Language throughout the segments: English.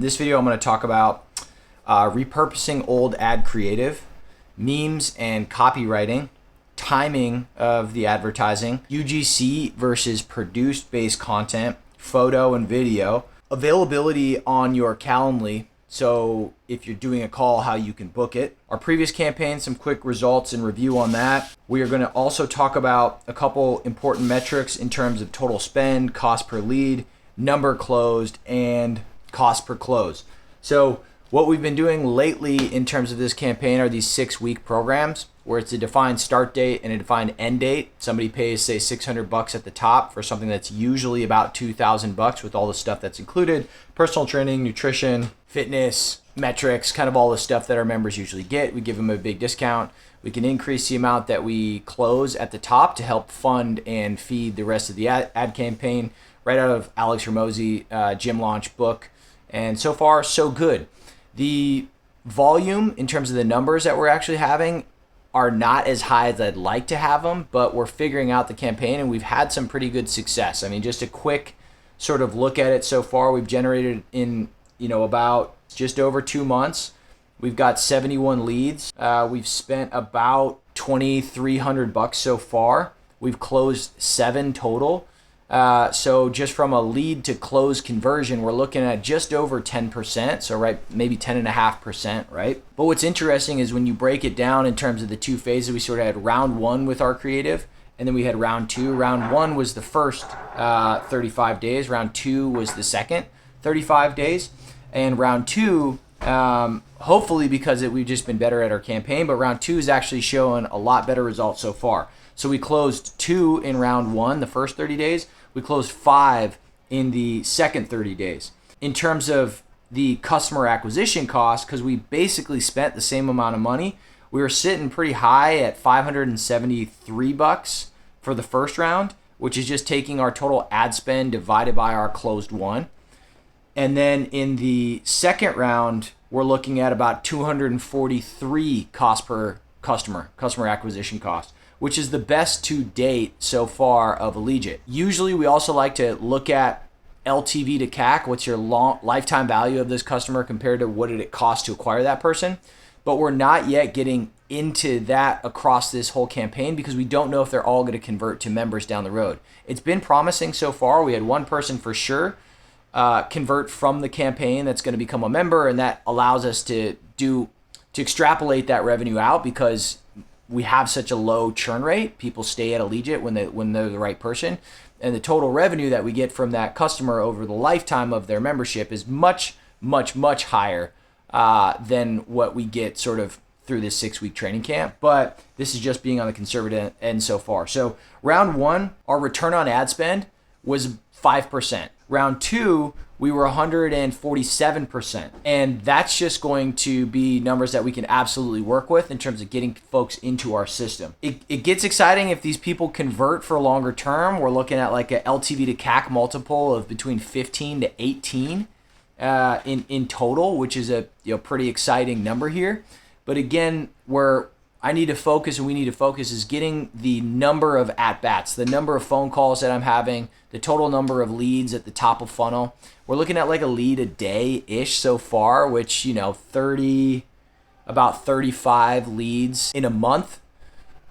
In this video, I'm going to talk about repurposing old ad creative, memes and copywriting, timing of the advertising, UGC versus produced based content, photo and video, availability on your Calendly. So if you're doing a call, how you can book it. Our previous campaign, some quick results and review on that. We are going to also talk about a couple important metrics in terms of total spend, cost per lead, number closed, and cost per close. So what we've been doing lately in terms of this campaign are these 6-week programs where it's a defined start date and a defined end date. Somebody pays, say, $600 at the top for something that's usually about $2,000 with all the stuff that's included: personal training, nutrition, fitness, metrics, kind of all the stuff that our members usually get. We give them a big discount. We can increase the amount that we close at the top to help fund and feed the rest of the ad campaign, right out of Alex Hormozi Gym Launch book. And so far, so good. The volume in terms of the numbers that we're actually having are not as high as I'd like to have them, but we're figuring out the campaign and we've had some pretty good success. I mean, just a quick sort of look at it so far, we've generated in, about just over 2 months, we've got 71 leads. We've spent about $2,300 so far. We've closed 7 total. So just from a lead to close conversion, we're looking at just over 10%. So right, maybe 10.5%, right? But what's interesting is when you break it down in terms of the 2 phases, we sort of had round 1 with our creative, and then we had round 2. Round 1 was the first 35 days. Round 2 was the second 35 days. And round 2, hopefully because we've just been better at our campaign, but round 2 is actually showing a lot better results so far. So we closed 2 in round 1, the first 30 days. We closed 5 in the second 30 days. In terms of the customer acquisition cost, because we basically spent the same amount of money, we were sitting pretty high at $573 for the first round, which is just taking our total ad spend divided by our closed one. And then in the second round, we're looking at about $243 cost per customer acquisition cost, which is the best to date so far of Allegiant. Usually we also like to look at LTV to CAC, what's your lifetime value of this customer compared to what did it cost to acquire that person. But we're not yet getting into that across this whole campaign because we don't know if they're all going to convert to members down the road. It's been promising so far. We had one person for sure convert from the campaign that's going to become a member, and that allows us to extrapolate that revenue out because we have such a low churn rate. People stay at Allegiant when they're the right person. And the total revenue that we get from that customer over the lifetime of their membership is much, much, much higher than what we get sort of through this 6-week training camp. But this is just being on the conservative end so far. So round 1, our return on ad spend was 5%. Round 2, we were 147%. And that's just going to be numbers that we can absolutely work with in terms of getting folks into our system. It gets exciting if these people convert for longer term. We're looking at like a LTV to CAC multiple of between 15 to 18 in total, which is a pretty exciting number here. But again, where I need to focus and we need to focus is getting the number of at-bats, the number of phone calls that I'm having, the total number of leads at the top of funnel. We're looking at like a lead a day-ish so far, which, about 35 leads in a month.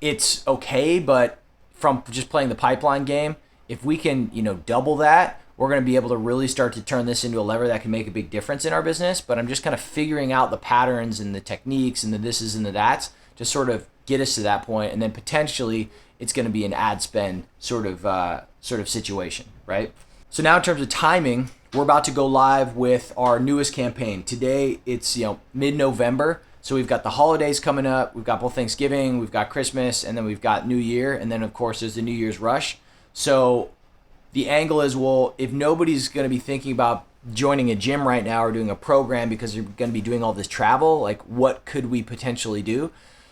It's okay, but from just playing the pipeline game, if we can, double that, we're going to be able to really start to turn this into a lever that can make a big difference in our business. But I'm just kind of figuring out the patterns and the techniques and the thises and the that's to sort of get us to that point, and then potentially it's going to be an ad spend sort of situation, right? So now in terms of timing, we're about to go live with our newest campaign. Today it's mid-November, so we've got the holidays coming up. We've got both Thanksgiving, we've got Christmas, and then we've got New Year, and then of course there's the New Year's rush. So the angle is, well, if nobody's going to be thinking about joining a gym right now or doing a program because you're going to be doing all this travel, like what could we potentially do?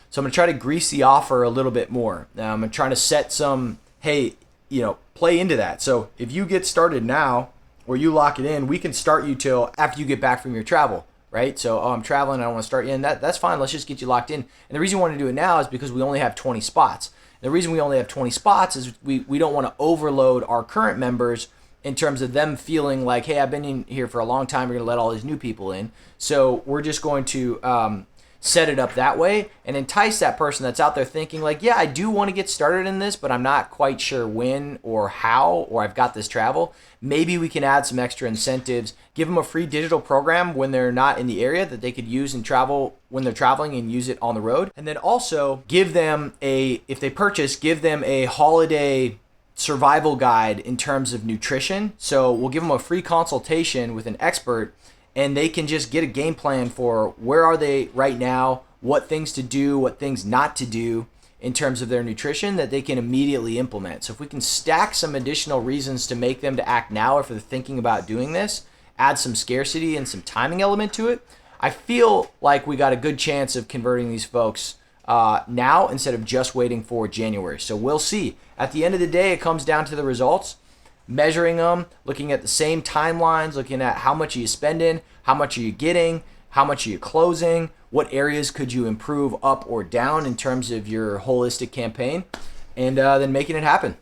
So I'm going to try to grease the offer a little bit more. I'm trying to set some, play into that. So if you get started now or you lock it in, we can start you till after you get back from your travel, right? So, I'm traveling, I don't want to start you in. That's fine. Let's just get you locked in. And the reason we want to do it now is because we only have 20 spots. The reason we only have 20 spots is we don't want to overload our current members in terms of them feeling like, hey, I've been in here for a long time, we're going to let all these new people in. So we're just going to set it up that way and entice that person that's out there thinking like, yeah, I do want to get started in this, but I'm not quite sure when or how, or I've got this travel. Maybe we can add some extra incentives, give them a free digital program when they're not in the area that they could use and travel when they're traveling and use it on the road. And then also give them if they purchase, give them a holiday survival guide in terms of nutrition. So we'll give them a free consultation with an expert, and they can just get a game plan for where are they right now, what things to do, what things not to do in terms of their nutrition that they can immediately implement. So if we can stack some additional reasons to make them to act now if they're thinking about doing this, add some scarcity and some timing element to it, I feel like we got a good chance of converting these folks now instead of just waiting for January. So we'll see. At the end of the day, it comes down to the results. Measuring them, looking at the same timelines, looking at how much are you spending, how much are you getting, how much are you closing, what areas could you improve up or down in terms of your holistic campaign, and then making it happen.